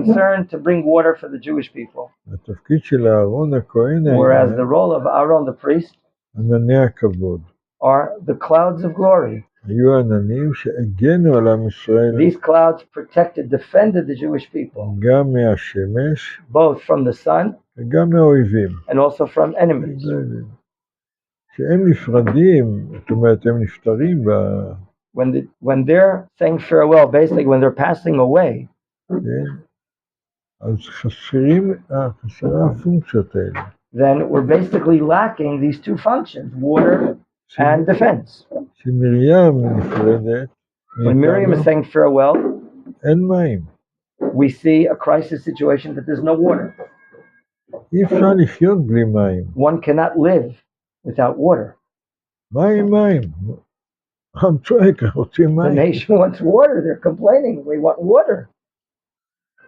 concerned to bring water for the Jewish people. התפקיד של אהרון הכהן Whereas היה the role of Aaron the priest ענני הכבוד. are the clouds of glory. היו עננים שהגנו על עם ישראל These clouds protected, defended the Jewish people, גם מהשמש both from the sun וגם מהאויבים. and also from enemies. כשהם נפרדים, זאת אומרת, הם נפטרים When they're saying farewell, basically when they're passing away, אז חסרה הפונקציות האלה. then we're basically lacking these two functions, water and defense. כשמרים נפרדת, When Miriam is saying farewell, אין מים. we see a crisis situation that there's no water. אי אפשר לחיות בלי מים. One cannot live without water. מים. עם צועק, רוצים The מים. nation wants water. They're complaining. We want water.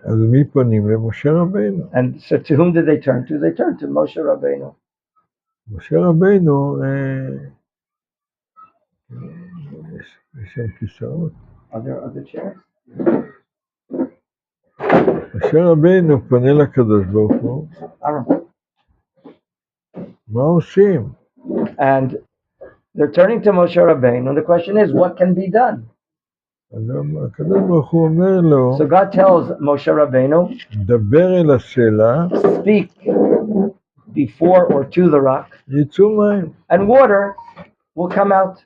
אז מי פונים? למשה רבינו. And so to whom did they turn to? They turned to Moshe Rabbeinu. משה רבינו, יש שם כיסאות. Are there other chairs? משה רבינו פונה לקדוש ברוך הוא. מה עושים? And they're turning to Moshe Rabbeinu. And the question is, what can be done? הקדוש ברוך הוא אומר לו, So God tells Moshe Rabbeinu, דבר אל הסלע, speak before or to the rock, יצאו מים. and water will come out.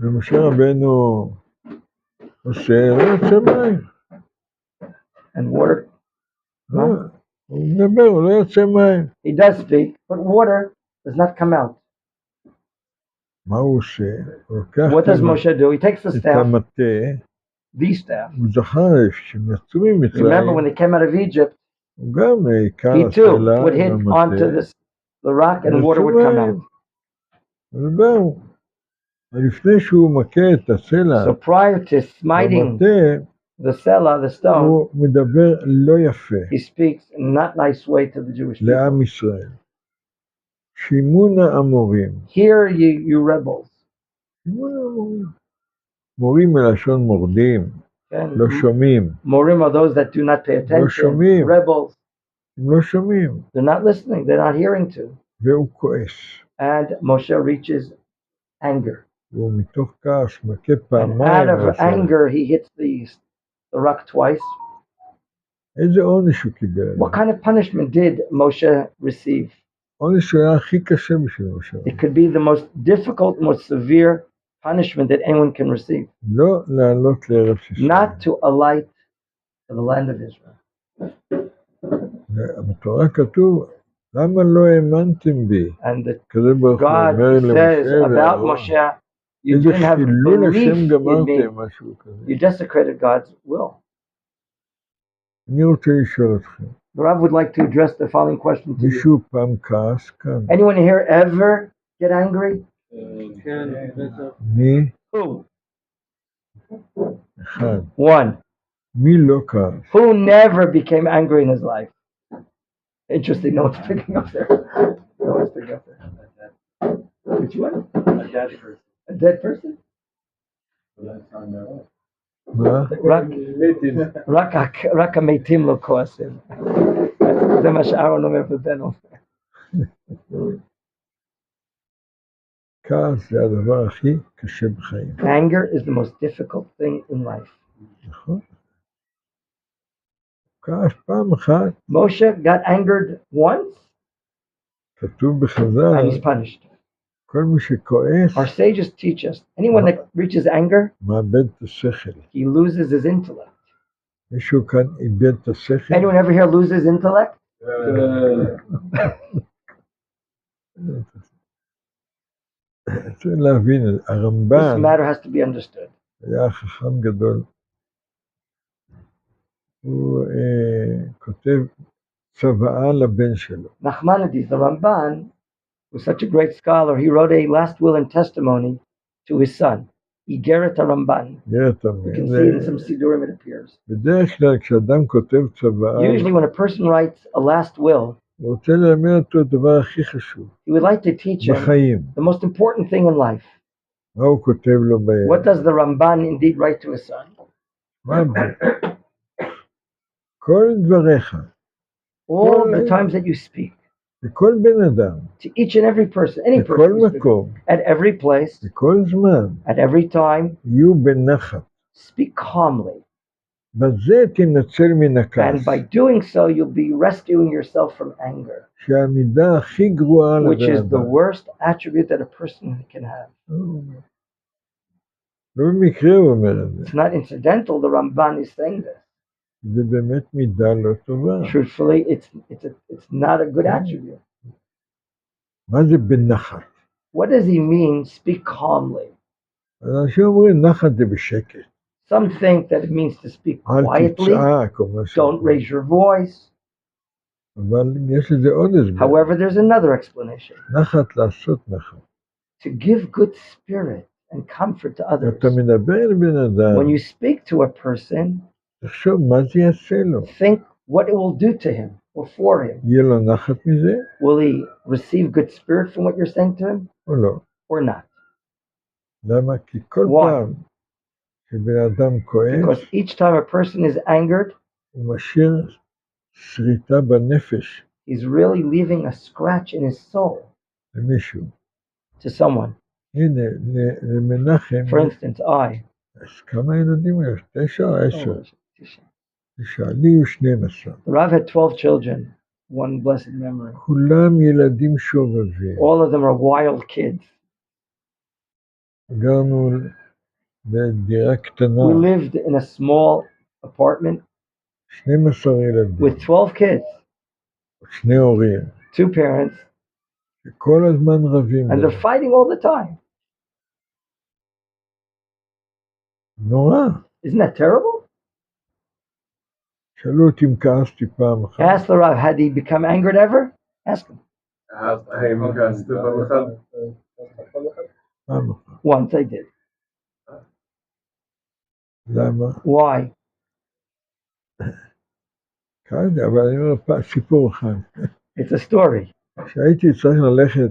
ומשה רבינו עושה, לא יוצא מים. And water, הוא מדבר, הוא לא יוצא מים. he does speak, but water does not come out. מה הוא עושה? הוא לוקח What does Moshe do? He takes the את staff, המטה, the staff. הוא זכר שהם יצאו ממצרים, Remember when they came out of Egypt, הוא גם עיקר he too הסלע would hit onto והמטה. the rock and water would come out. וזהו. לפני שהוא מכה את הסלע, So prior to smiting במטה, the sela, the stone, הוא מדבר לא יפה he speaks in not nice way to the Jewish people. לעם ישראל. שימון האמורים. Hear you rebels. שימון האמורים. מורים מלשון מורדים, לא שומעים. Morim are those that do not pay attention. שומעים. Rebels. הם לא שומעים. They're not listening. They're not hearing to. והוא כועס. And Moshe reaches anger. והוא מתוך כעס מכה And פעמיים. out of anger, he hits the rock twice. איזה עונש הוא קיבל? What kind of punishment did Moshe receive? עונש היה הכי קשה בשביל משה. It could be the most difficult, most severe punishment that anyone can receive. לא לעלות לארץ ישראל. Not to alight to the land of Israel. בתורה כתוב, למה לא האמנתם בי? And that כזה ברוך הוא God אומר says למשה about ולאהרון. Moshe, you איזה didn't have חילול השם belief in me. גמרתם, משהו כזה. You desecrated God's will. אני רוצה לשאול אתכם. The Rabbi would like to address the following question to you. מישהו פעם כעס כאן? Anyone here ever get angry? מי? Who? אחד. One. מי לא כעס? Who never became angry in his life? Interesting. No one's picking up there. No one's picking up there. Which one? A dead person. A dead person? מה? רק המתים לא כועסים. זה מה שאהרון אומר בבנו. כעס זה הדבר הכי קשה בחיים. Anger is the most difficult thing in life. נכון? כעס פעם אחת. Moshe got angered once כתוב בחז"ל, and he's punished. כל מי שכועס, Our sages teach us, anyone that reaches anger, מאבד את השכל. he loses his intellect. מישהו כאן איבד את השכל? Anyone ever here loses intellect? צריך להבין, This הרמב"ן matter has to be understood. היה חכם גדול. הוא כותב צוואה לבן שלו. Nachmanides, the Ramban, was such a great scholar, he wrote a last will and testimony to his son. Igeret Ramban. You can see it in some Sidurim, it appears. בדרך כלל כשאדם כותב צוואה, Usually when a person writes a last will, הוא רוצה ללמד אותו הדבר הכי חשוב. he would like to teach him בחיים. the most important thing in life. מה הוא כותב לו ביד? What does the Ramban indeed write to his son? מה? כל דבריך, all the times that you speak, לכל בן אדם, to each and every person, any בכל person you speak, מקום, at every place, בכל זמן, at every time, יהיו בנחת. speak calmly. בזה תנצל מן And הכעס, by doing so, you'll be rescuing yourself from anger, שהמידה הכי גרועה which לבן is the אדם. worst attribute that a person can have. לא במקרה הוא אומר את זה. It's not incidental, the Ramban is saying this. זה באמת מידה לא טובה. Truthfully, it's not a good attribute. מה זה בנחת? What does he mean, speak calmly? אנשים אומרים נחת זה בשקט. Some think that it means to speak אל quietly, תצעק או משהו. don't raise your voice. אבל יש לזה עוד הסבר. However, there's another explanation. נחת לעשות נחת. To give good spirit and comfort to others. אתה מדבר אל בן אדם. When you speak to a person, תחשוב מה זה יעשה לו. think what it will do to him or for him. יהיה לו נחת מזה? Will he receive good spirit from what you're saying to him או לא? or not? למה? כי כל Why? פעם שבן אדם כועס, Because each time a person is angered, הוא משאיר שריטה בנפש he's really leaving a scratch in his soul למישהו. to someone. הנה, למנחם, For instance, I. אז כמה ילדים יש? 9 או 10? Oh, 9, לי היו 12. the Rav had 12 children, one blessed memory. כולם ילדים שובבים. All of them are wild kids. גרנו בדירה קטנה, We lived in a small apartment 12 ילדים, with 12 kids, 2 הורים, 2 parents, שכל הזמן רבים. and they're fighting all the time. נורא. Isn't that terrible? שאלו אותי אם כעסתי פעם אחת. Ask the Rav, had he become angered ever? Ask him. האם כעסת פעם אחת? פעם אחת. Once I did. למה? Why? כעסתי, אבל אני אומר סיפור אחד. It's a story. כשהייתי צריך ללכת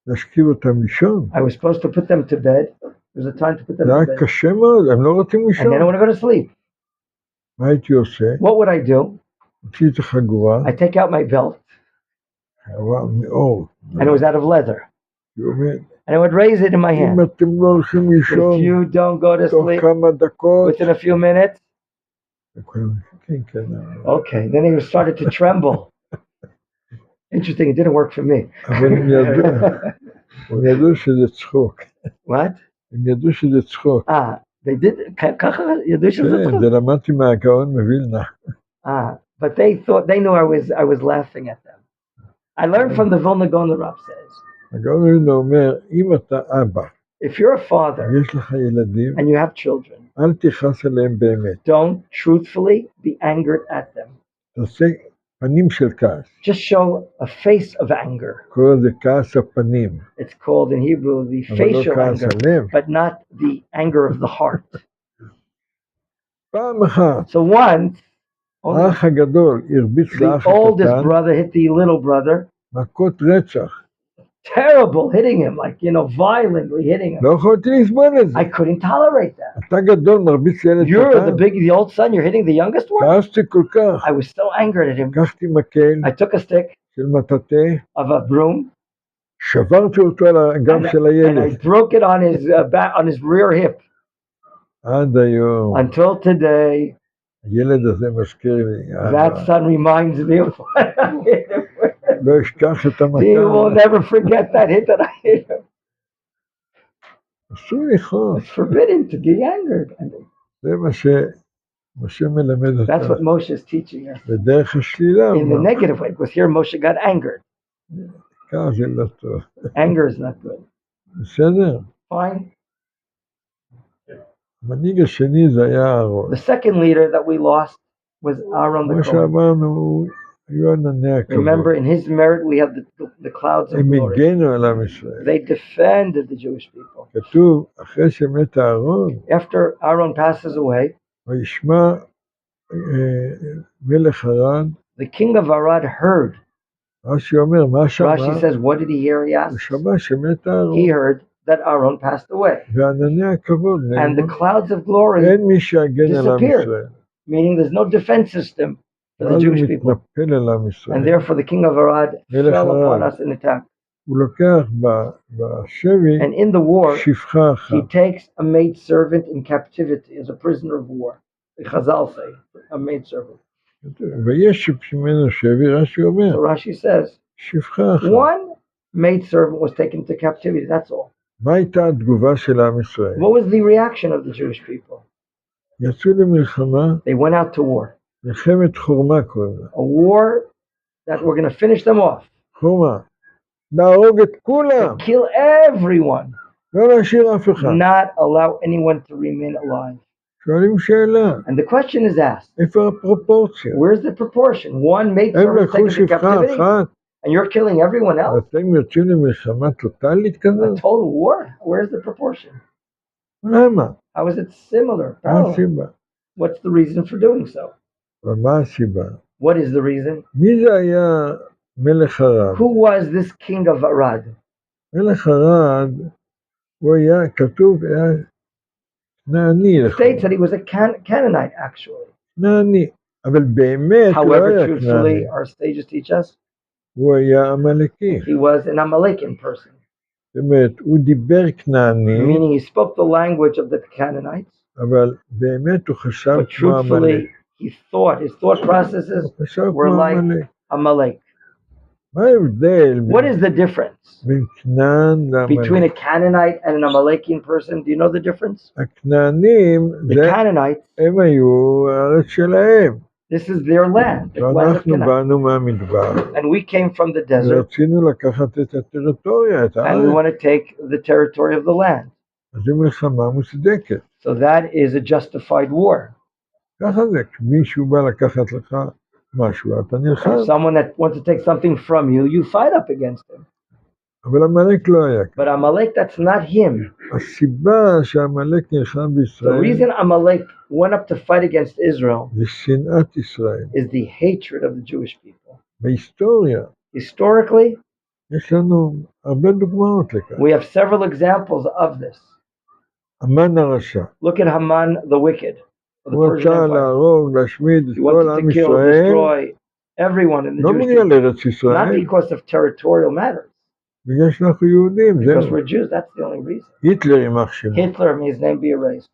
להשכיב אותם לישון, I was supposed to put them to bed. There was a time to put them זה to היה bed. קשה מאוד, הם לא רוצים And לישון. then I want to go to sleep. מה הייתי עושה? What would I do? הוציא את החגורה, I take out my belt, חגורה מאור. and it was out of leather. היא אומרת, And I would raise it in my אם hand. אתם לא הולכים לישון, If you don't go to תוך sleep כמה דקות, within a few minutes, וכולם, כן, כן. okay. Then he started to tremble. Interesting, it didn't work for me. אבל הם ידעו שזה צחוק. What? הם ידעו שזה צחוק. They did. ככה ידעו שזה כן, צחוק? זה למדתי מהגאון מווילנה. But they knew I was laughing at them. I learned from the Vilna Gaon, the Rav says, הגאון מווילנה אומר, אם אתה אבא, if you're a father יש לך ילדים, and you have children, אל תכעס עליהם באמת. don't truthfully be angered at them. תעשה פנים של כעס. Just show a face of anger. קורא לזה כעס הפנים. It's called in Hebrew the אבל לא facial כעס anger, הלב. but not the anger of the heart. פעם אחת, So once, האח הגדול הרביץ the לאח oldest הקטן, brother hit the little brother, מכות רצח. terrible, hitting him, like, violently hitting him. לא יכולתי לסבול את זה. I couldn't tolerate that. אתה גדול, מרביץ ילד You're קטן. the old son, you're hitting the youngest one? כעסתי כל כך. I was so angered at him. לקחתי מקל I took a stick של מטאטא, of a broom שברתי אותו על הגב של and I הילד. broke it on his back, on his rear hip. עד היום, Until today, הילד הזה מזכיר לי. that son reminds me of what I hit him with. לא אשכח את He will המטה. never forget that hit that I hit him. אסור לכעוס. It's forbidden to be angered. זה מה שמשה מלמד That's what אותנו. Moshe is teaching us. בדרך השלילה, In the negative way, because here Moshe got angered. כעס זה לא טוב. Anger is not good. בסדר? Fine. המנהיג השני זה היה אהרון. The second leader that we lost was Aaron כמו the Kohen. שאמרנו, היו ענני הכבוד. Remember, in his merit, we have the clouds of הם glory. הגנו על עם ישראל. They defended the Jewish people. כתוב, אחרי שמת אהרון, After Aaron passes away, וישמע מלך ארד, the king of Arad heard. רש"י אומר, מה שמע? Rashi says, what did he hear? He הוא asked. שמע שמת אהרון. He heard that Aaron passed away. וענני הכבוד And the נעלמו. clouds of glory, אין מי שיגן על עם disappeared. ישראל. meaning there's no defense system for the Jewish people. מתנפל על עם And ישראל. therefore the king of Arad מלך fell upon ערד. us in attack. הוא לוקח בשבי And in the war, שפחה אחת. he takes a maidservant in captivity as a prisoner of war. The Chazal say, a maidservant. ויש ממנו שבי, רש"י אומר, So Rashi says, שפחה אחת. one maidservant was taken to captivity, that's all. מה הייתה התגובה של עם ישראל? What was the reaction of the Jewish people? יצאו למלחמה, They went out to war. מלחמת חורמה קוראים לה. A war that we're going to finish them off. חורמה. להרוג את כולם. Kill everyone. לא להשאיר אף אחד. Not allow anyone to remain alive. שואלים שאלה, And the question is asked, איפה הפרופורציה? where's the proportion? One הם maidservant לקחו taken to שפחה captivity, אחת, and you're killing everyone else? ואתם יוצאים למלחמה טוטלית A כזאת? total war? Where's the proportion? למה? How is it similar? מה Parallel? הסיבה? What's the reason for doing so? ומה הסיבה? What is the reason? מי זה היה מלך ערד? Who was this king of Arad? מלך ערד, הוא היה, כתוב, היה כנעני. It states that he was a Canaanite, actually. כנעני. אבל באמת הוא לא However, היה truthfully, כנעני. our sages teach us הוא היה עמלקי. he was an Amalekian person, זאת אומרת, הוא דיבר כנעני, meaning he spoke the language of the Canaanites, אבל באמת הוא חשב but כמו עמלק. truthfully, his thought processes הוא חשב were כמו like עמלק. Amalek. מה ההבדל What is the difference בין כנען between לעמלק? a Canaanite and an Amalekian person? Do you know the difference? הכנענים, The Canaanites, הם היו הארץ שלהם. this is their land, the land of ואנחנו Canaan. באנו מהמדבר. And we came from the desert, ורצינו לקחת את הטריטוריה, את and we הארץ. want to take the territory of the land. אז זו מלחמה מוצדקת. So that is a justified war. ככה זה, כשמישהו בא לקחת לך משהו, אתה נלחם. If someone that wants to take something from you, you fight up against him. אבל עמלק לא היה. But Amalek, that's not him. הסיבה שעמלק נלחם The בישראל, reason Amalek went up to fight against Israel זה שנאת ישראל. is the hatred of the Jewish people. בהיסטוריה, Historically, יש לנו הרבה דוגמאות לכך. we have several examples of this. המן הרשע. Look at Haman the wicked, of the הוא Persian רצה Empire. להרוג, להשמיד את He כל wanted עם to kill, ישראל, destroy everyone in the לא Jewish בגלל people. ארץ Not ישראל, because of territorial matters, בגלל שאנחנו יהודים, because זהו. we're Jews, that's the only reason. היטלר יימח שמו. Hitler, may his name be erased.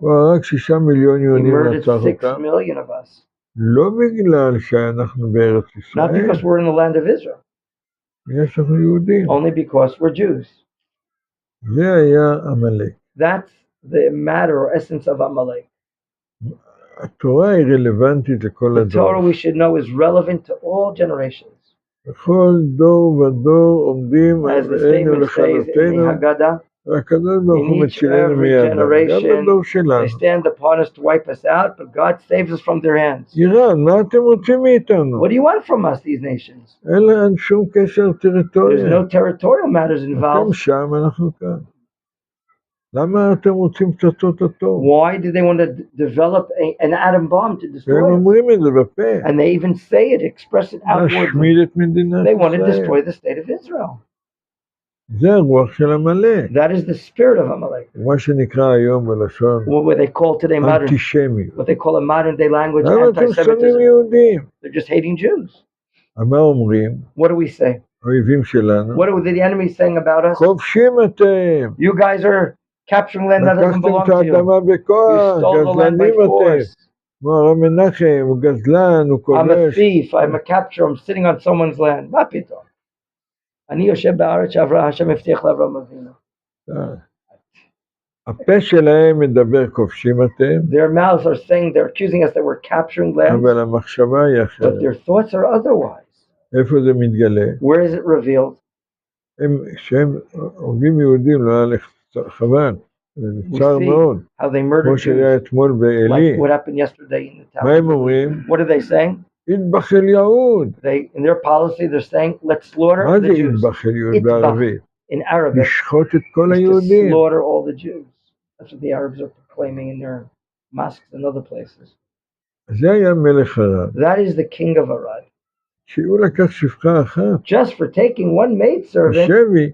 הוא הרג 6 מיליון He יהודים murdered רצח 6 אותם, million of us. לא בגלל שאנחנו בארץ Not ישראל, because we're in the land of Israel, בגלל שאנחנו יהודים. only because we're Jews. זה היה עמלק. That's the matter or essence of Amalek. התורה היא רלוונטית לכל The הדור. Torah, we should know, is relevant to all generations. בכל דור ודור עומדים As the עלינו statement says in לכלותנו, the Haggadah, והקדוש ברוך הוא in each מצילנו every מידם. גם generation, בדור they שלנו. stand upon us to wipe us out, but God saves us from their hands. איראן, מה אתם רוצים מאיתנו? What do you want from us, these nations? אין שום קשר There's טריטוריה. no territorial matters אתם involved. שם, אנחנו כאן. למה אתם רוצים פצצות אטום? Why do they want to develop an atom bomb to והם destroy us? אומרים את זה בפה. And they even say it, express it outwardly. להשמיד את מדינת They want to ישראל. destroy the state of Israel. זה הרוח של עמלק. That is the spirit of Amalek. מה שנקרא היום בלשון What they call today modern, אנטישמיות. what they call a modern day language, למה אתם שונאים anti-Semitism. יהודים? They're just hating Jews. מה אומרים? What do we say? האויבים שלנו. What are the enemies saying about us? כובשים אתם. You guys are capturing land that doesn't לקחתם belong את to you. האדמה בכוח. You stole the land by גזלנים אתם. force. כמו הרב מנחם, הוא גזלן, הוא I'm a כובש. thief. I'm a capturer. I'm sitting on someone's land. מה פתאום? אני יושב בארץ שעברה, השם הבטיח לאברהם אבינו. הפה שלהם מדבר כובשים אתם, Their mouths are saying, they're accusing us that we're capturing land, אבל המחשבה היא but אחרת. their thoughts are otherwise. איפה זה מתגלה? Where is it revealed? כשהם הורגים יהודים, לא היה לך חבל, זה We צער see מאוד, how they כמו murdered שהיה Jews, אתמול בעלי. like what happened yesterday in the מה הם town. אומרים? What are they saying? יטבח אל יהוד. In their policy, they're saying, let's slaughter מה זה the Jews. יטבח אל יהוד יטבח. בערבית? In Arabic, לשחוט את כל is to היהודים. slaughter all the Jews. That's what the Arabs are proclaiming in their mosques and other places. זה היה מלך ערד. That is the king of Arad. שהוא לקח שפחה אחת, Just for taking one maidservant בשבי,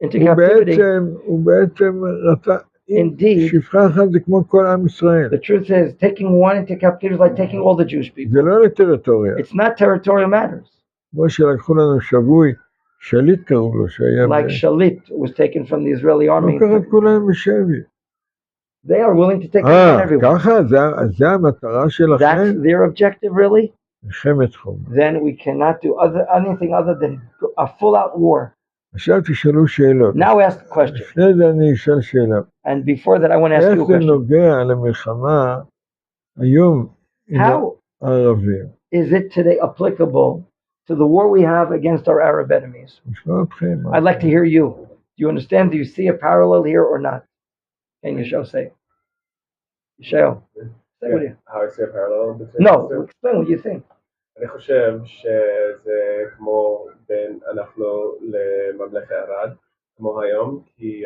into captivity, הוא בעצם רצה, Indeed, שפחה אחת זה כמו כל עם ישראל. the truth is, taking one into captivity is like taking all the Jewish people. זה לא לטריטוריה. It's not territorial matters. כמו שלקחו לנו שבוי, שליט קראו לו, שהיה... Like Shalit was taken from the Israeli לא army. קראת כולם בשבי. They are willing to take everyone. ככה? זה המטרה שלכם? That's their objective, really? מלחמת חומה. Then we cannot do anything other than a full-out war. עכשיו תשאלו שאלות. Now ask the question. לפני זה אני אשאל שאלה. And before that, I want to ask you a איך זה question. נוגע למלחמה היום עם הערבים? Is it today applicable to the war we have against our Arab enemies? נשמע אתכם. I'd like to hear you. Do you understand? Do you see a parallel here or not? Can Yishel say? Yishel, say what you... How I see a parallel between No, the two? explain what you think. אני חושב שזה כמו בין אנחנו לממלכת ערד, כמו היום, כי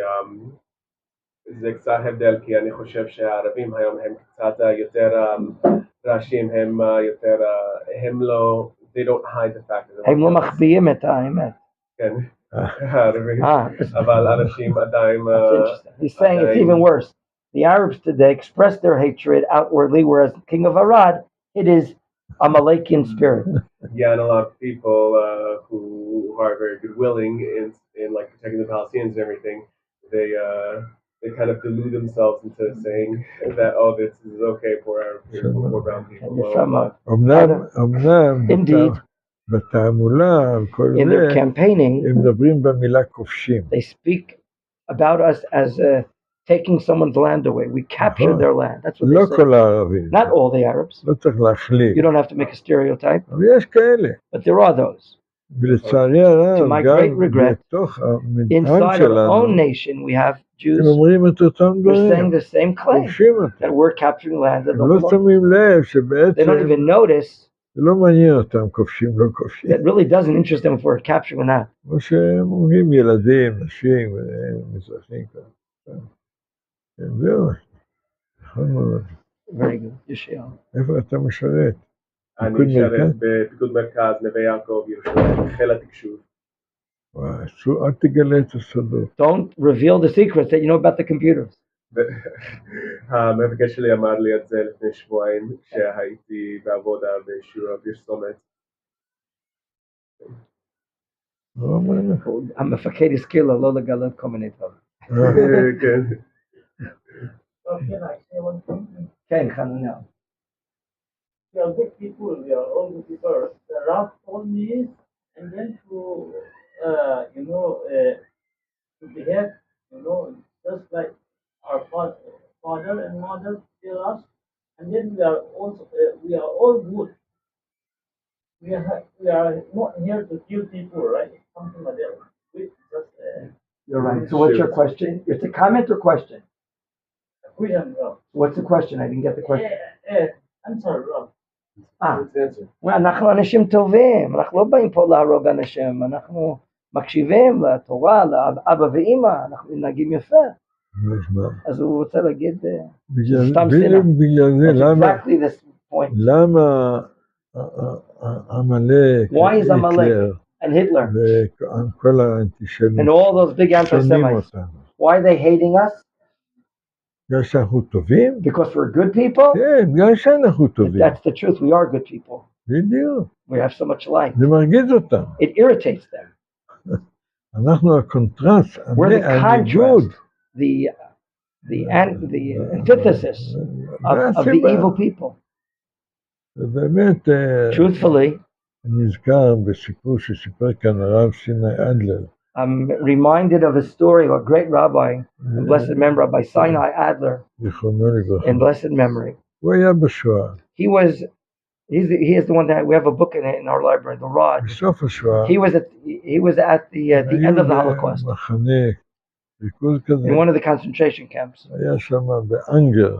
זה קצת הבדל, כי אני חושב שהערבים היום הם קצת יותר ראשים, הם יותר, הם לא, they don't hide the fact. הם לא מחביאים את האמת. כן, הערבים, אבל אנשים עדיין... He's saying it's even worse. The Arabs today express their hatred outwardly, whereas the king of Arad, it is Amalekian spirit. Yeah, and a lot of people who are very good willing in like protecting the Palestinians and everything, they kind of delude themselves into saying that this is okay for Arab people, for brown people. Indeed. בתעמולה, כל in their campaigning, הם מדברים במילה כובשים. They speak about us as taking someone's land away. We captured their land. That's what לא they say. כל הערבים. Not all the Arabs. לא צריך להכליל. You don't have to make a stereotype. אבל יש כאלה. But there are those. ולצערי הרב, To my great regret, בתוך המנהג inside שלנו, our own nation, we have Jews הם אומרים את אותם who are דברים. saying the same claim כובשים אותם. that we're capturing land that הם don't לא belong. שמים לב They שבעצם don't even notice. זה לא מעניין אותם, כובשים, לא כובשים. It really doesn't interest them if we're capturing or not. כמו שהם אומרים ילדים, נשים, מזרחים כאלה. זהו, נכון מאוד. Very good. ישעיהו. איפה אתה משרת? אני משרת בפיקוד מרכז, נווה יעקב, ירושלים, חיל התקשוב. אל תגלה את הסודות. Don't reveal the secrets that you know about the computers. המפקד שלי אמר לי את זה לפני שבועיים, כשהייתי בעבודה בשיעור הפרסומת. המפקד הזכיר לו לא לגלות כל מיני דברים. כן. כן, חנניה. We are good people, we are all good people. The Rab told me, and then to behave, just like our father and mother tell us, and then we are all good. We are not here to kill people, right? Something like that. We just You're right. So what's your question? It's a comment or question? question, Rob. What's the question? I didn't get the question. Answer, Rob. אנחנו אנשים טובים, אנחנו לא באים פה להרוג אנשים, אנחנו מקשיבים לתורה, לאבא ואמא, אנחנו נהגים יפה. אז הוא רוצה להגיד סתם שנאה. בגלל זה, למה עמלק, Why is Amalek and Hitler וכל האנטישמים and all those big anti-Semites, why are they hating us? בגלל שאנחנו טובים? Because we're good people? כן, בגלל שאנחנו טובים. That's the truth, we are good people. בדיוק. We have so much light. זה מרגיז אותם. It irritates them. אנחנו הקונטרסט, We're the contrast, the antithesis of the evil people. ובאמת, Truthfully, נזכר בסיפור שסיפר כאן הרב סיני אדלר. I'm reminded of a story of a great rabbi, in blessed memory, Rabbi Sinai Adler, זיכרונו לברכה. in blessed memory. הוא היה בשואה. He is the one that we have a book in our library, the Rosh. בסוף השואה. He was at the end of the Holocaust. מחנה ריכוז כזה. In one of the concentration camps. היה שם באנגר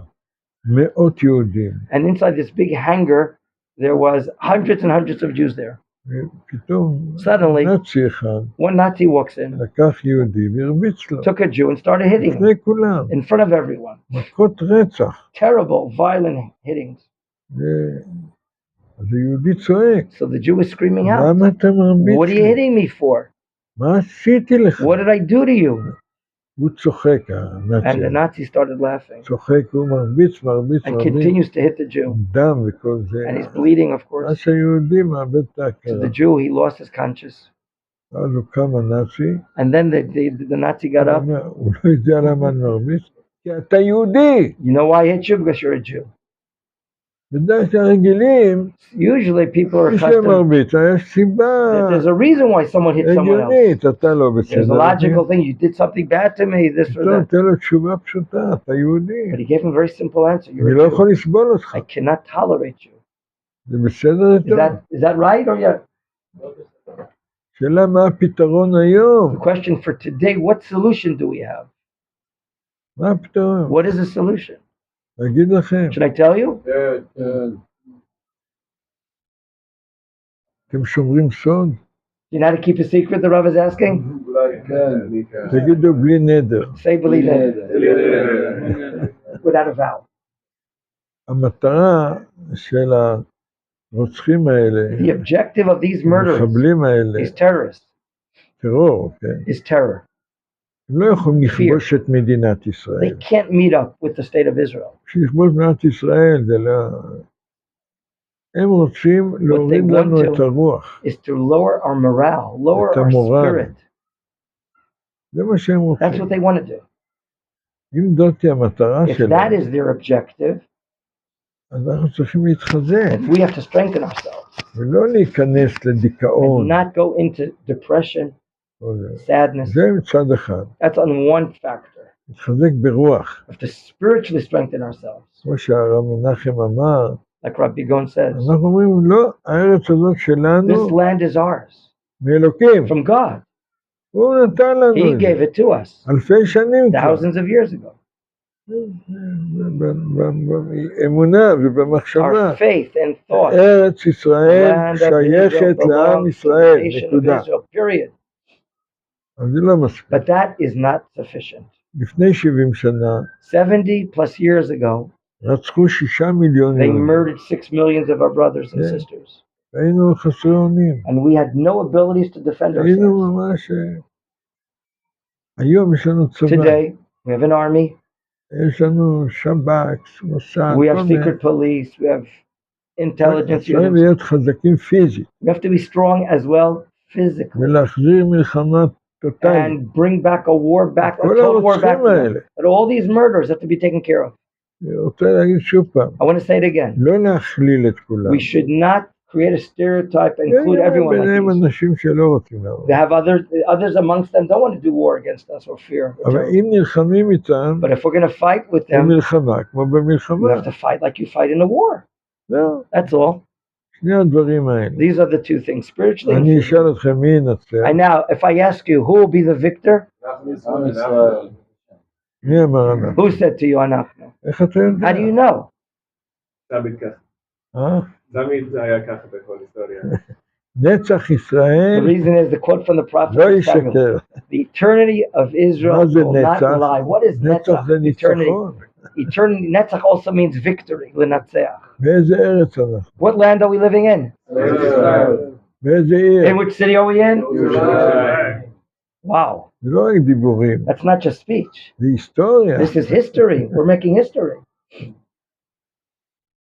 מאות יהודים. And inside this big hangar, there was hundreds and hundreds of Jews there. ופתאום Suddenly, נאצי אחד one Nazi walks in, לקח יהודי והרביץ לו. took a Jew and started hitting him לפני כולם. in front of everyone. מכות רצח. Terrible, violent hittings. אז היהודי צועק. So the Jew was screaming out, למה אתה מרביץ לי? "What are you hitting me for? מה עשיתי לך? What did I do to you?" הוא צוחק, And הנאצי. the Nazi started laughing צוחק, הוא מרביץ, and continues to hit the Jew. דם וכל זה. And he's bleeding, of course. אז שהיהודי מאבד את To ההכרה. the Jew, he lost his conscience. אז הוא קם הנאצי. And then the Nazi got up. הוא לא יודע למה אני מרביץ. כי אתה יהודי. You know why I hit you? Because you're a Jew. בדרך כלל רגילים, Usually people are מי accustomed. שמרביץ, יש סיבה. There's a reason why someone hit someone else. הגיונית, אתה לא There's a בסדר. logical thing. You did something bad to me, this or טוב, that. תן לו תשובה פשוטה, אתה יהודי. But he gave him a very simple answer. אני You're לא a Jew. יכול לסבול אותך. I cannot tolerate you. זה בסדר יותר? Is that right or yeah? שאלה מה הפתרון היום? The question for today, what solution do we have? מה הפתרון? What is the solution? אגיד לכם. Should I tell you? אתם שומרים סוד? You know how to keep a secret, the Rav is asking? תגידו בלי נדר. Say believe it. Without a vow. המטרה של הרוצחים האלה, The objective of these murderers, המחבלים האלה, these terrorists, טרור, כן? is terror. הם לא יכולים לכבוש את מדינת They ישראל. can't meet up with the state of Israel. כשלכבוש מדינת ישראל זה לא... הם רוצים להוריד לנו את הרוח. Is to lower our morale, lower את our המורל. spirit. זה מה שהם רוצים. That's what they want to do. אם זאת היא המטרה If שלהם, that is their objective, אז אנחנו צריכים להתחזק, then we have to strengthen ourselves ולא להיכנס and לדיכאון. not go into depression, sadness. זה מצד אחד. That's on one factor. להתחזק ברוח. We have to spiritually strengthen ourselves. כמו שהרב מנחם אמר, Like Rabbi Begon says, אנחנו אומרים, לא, הארץ הזאת שלנו, this land is ours, מאלוקים. from God. הוא נתן לנו He את gave זה. it to us אלפי שנים כבר. thousands of years ago. באמונה ובמחשבה. Our faith and thought. ארץ ישראל Land of שייכת Israel לעם belongs to the ישראל, nation of נקודה. Israel, period. אבל זה לא מספיק. But that is not sufficient. לפני 70 שנה, 70 plus years ago, רצחו 6 מיליון they יהודים. murdered 6 millions of our brothers and Yeah. sisters. היינו חסרי אונים. And we had no abilities to defend היינו ourselves. ממש... היום יש לנו צבא. Today, we have an army, יש לנו שב"כ, מוסד, we have כל מיני. secret police, we have intelligence צריך units. להיות חזקים פיזית, We have to be strong as well physically ולהחזיר מלחמה טוטלית. and bring back a war back, a כל total war back הרוצחים to them. האלה. But all these murders have to be taken care of. אני רוצה להגיד שוב פעם, I want to say it again. לא להכליל את כולם. We should not create a stereotype and include everyone ביניהם like these. אנשים שלא רוצים לעבוד. They have others amongst them don't want to do war against us or fear. or אבל terror. אם נלחמים איתם, But if we're going to fight with זה them, מלחמה כמו you במלחמה. have to fight like you fight in a war. זהו, That's all. שני הדברים האלה. These are the two things, spiritually and אני physically. אשאל אתכם מי ינצח. And now, if I ask you, who will be the victor? מי אמר אנחנו? Who said to you, Anachnu? איך אתה יודע? How do you know? תמיד ככה. אה? תמיד זה היה ככה בכל היסטוריה. נצח The ישראל reason is the quote from the prophet לא Samuel. ישקר. The eternity of Israel מה זה will not נצח? lie. What is נצח Netzach? זה Eternity. ניצחון. Eternity. Netzach also means victory. Lenatzeach. באיזה ארץ אנחנו? What land are we living in? באיזה עיר? In which city are we in? Wow. זה לא רק דיבורים, That's not just speech. זה היסטוריה. This is history. We're making history.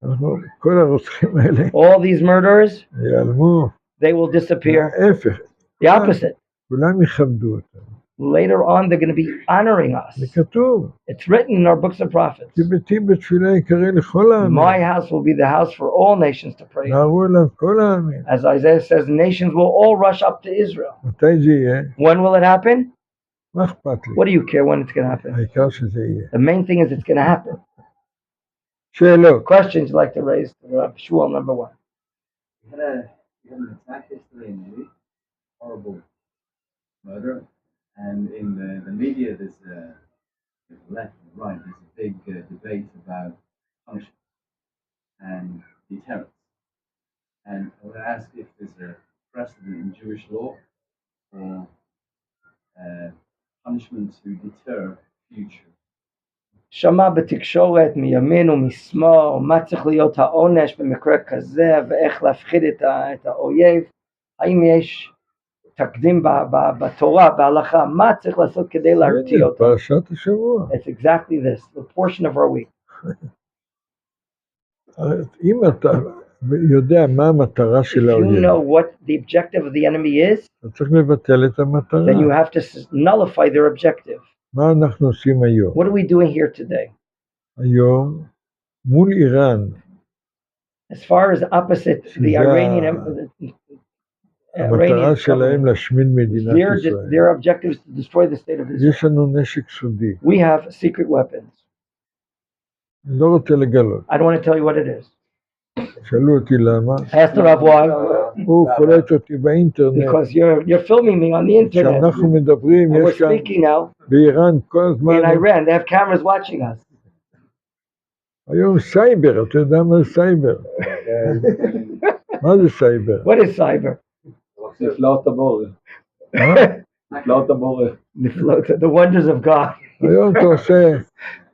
אנחנו, כל הרוצחים האלה All these murderers, ייעלמו. they will disappear. ההפך, The opposite. כולם יכבדו אותם. Later on, they're going to be honoring us. זה כתוב, It's written in our books of prophets. כי ביתי בתפילה יקרא לכל העמים. My house will be the house for all nations to pray. נערו אליו כל העמים. As Isaiah says, nations will all rush up to Israel. מתי זה יהיה? When will it happen? מה אכפת לי? What do you care when it's going to happen? העיקר שזה יהיה. The main thing is it's going to happen. שאלות. Questions you'd like to raise to Rabbi Shmuel, number one. You had an attack yesterday in Italy, horrible murder, and in the media there's the left and right, there's a big debate about punishment and deterrence. And I want to ask if there's a precedent in Jewish law for punishment to deter future. שמע בתקשורת מימין ומשמאל מה צריך להיות העונש במקרה כזה ואיך להפחיד את האויב. האם יש תקדים בתורה, בהלכה, מה צריך לעשות כדי להרתיע אותם? פרשת השבוע. It's exactly this, the portion of our week. אם אתה יודע מה המטרה של If you האויב, know what the objective of the enemy is, אתה צריך לבטל את המטרה. then you have to nullify their objective. מה אנחנו עושים היום? What are we doing here today? היום, מול איראן, As far as opposite the Iranian המטרה שלהם להשמיד מדינת ישראל. their objective is to destroy the state of Israel. יש לנו נשק סודי. We have secret weapons. אני לא רוצה לגלות. I don't want to tell you what it is. שאלו אותי למה. Ask the Rabbi. הוא קולט אותי באינטרנט. Because you're filming me on the internet. כשאנחנו מדברים, And we're יש כאן speaking now. באיראן כל הזמן. In Iran, they have cameras watching us. היום סייבר, אתה יודע מה זה סייבר? מה זה סייבר? What is cyber? נפלאות הבורא. נפלאות הבורא. The wonders of God. היום אתה עושה,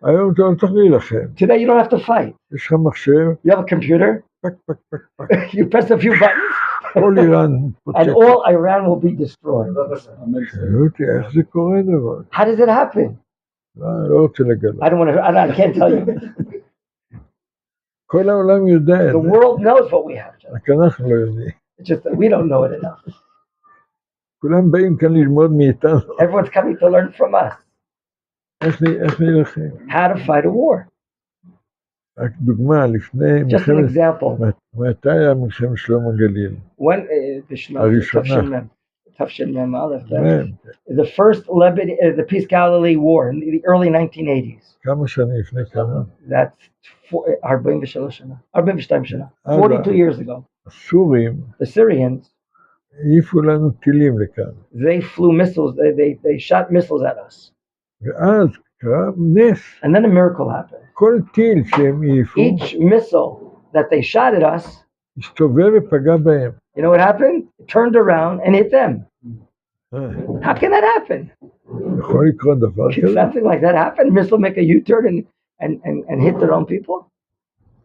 היום אתה לא צריך להילחם. Today you don't have to fight. יש לך מחשב. You have a computer. פק, פק, פק, פק. You press a few buttons. כל איראן. And all Iran will be destroyed. שאלו אותי, איך זה קורה דבר? How does it happen? לא רוצה לגלות. I can't tell you. כל העולם יודע את The זה. world knows what we have. רק אנחנו לא יודעים. It's just that we don't know it enough. כולם באים כאן ללמוד מאיתנו. Everyone's coming to learn from us איך להילחם. how to fight a war. רק דוגמה, לפני Just an example. מתי היה מלחמת שלום הגליל? When הראשונה. The first the Peace Galilee War in the early 1980s. כמה שנים לפני כמה? That's 42 שנה. 42 years ago. הסורים The Syrians, העיפו לנו טילים לכאן. they flew missiles, they shot missiles at us. ואז קרה נס. And then a miracle happened. כל טיל שהם העיפו, Each missile that they shot at us, הסתובב ופגע בהם. you know what happened? It turned around and hit them. How can that happen? יכול לקרות דבר Can כזה? something like that happen? Missile make a U-turn and hit their own people?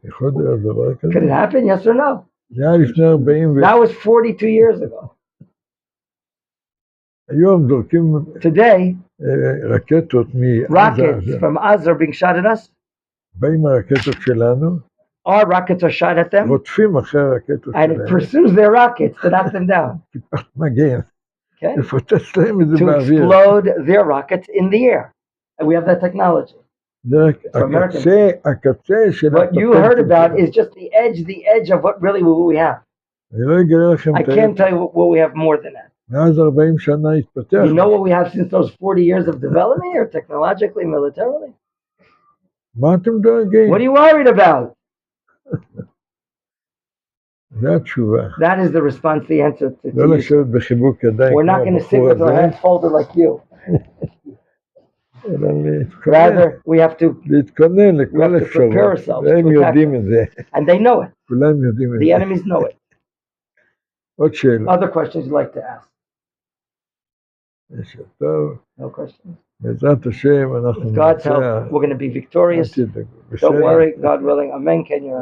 יכול להיות דבר כזה? Could it happen? Yes or no? זה היה לפני 40 That was 42 years ago. היום זורקים Today, רקטות rockets from us are being shot at us. באים הרקטות שלנו, Our rockets are shot at them, רודפים אחרי הרקטות and it שלהם. pursues their rockets to knock them down. טיפת מגן. Okay? לפוצץ להם את זה To באוויר. explode their rockets in the air. And we have that technology. זה רק הקצה של What you heard about is just the edge of what really we have. אני לא אגלה לכם I את can't tell you what we have more than that. מאז 40 שנה התפתח. You know what we have since those 40 years of development here, technologically, militarily? מה אתם דואגים? What are you worried about? זה התשובה. That is the response, the answer to לא you. לשבת בחיבוק ידיים We're not going to sit with our hands folded like you. אלא Rather, we have to להתכונן לכל אפשרות. והם יודעים את זה. and they know it. כולם יודעים את The זה. enemies know it. עוד שאלה. Other questions you'd like to ask? יש טוב. No questions? בעזרת השם אנחנו With God's help, we're going to be victorious. Don't worry, God willing. Amen. Can you?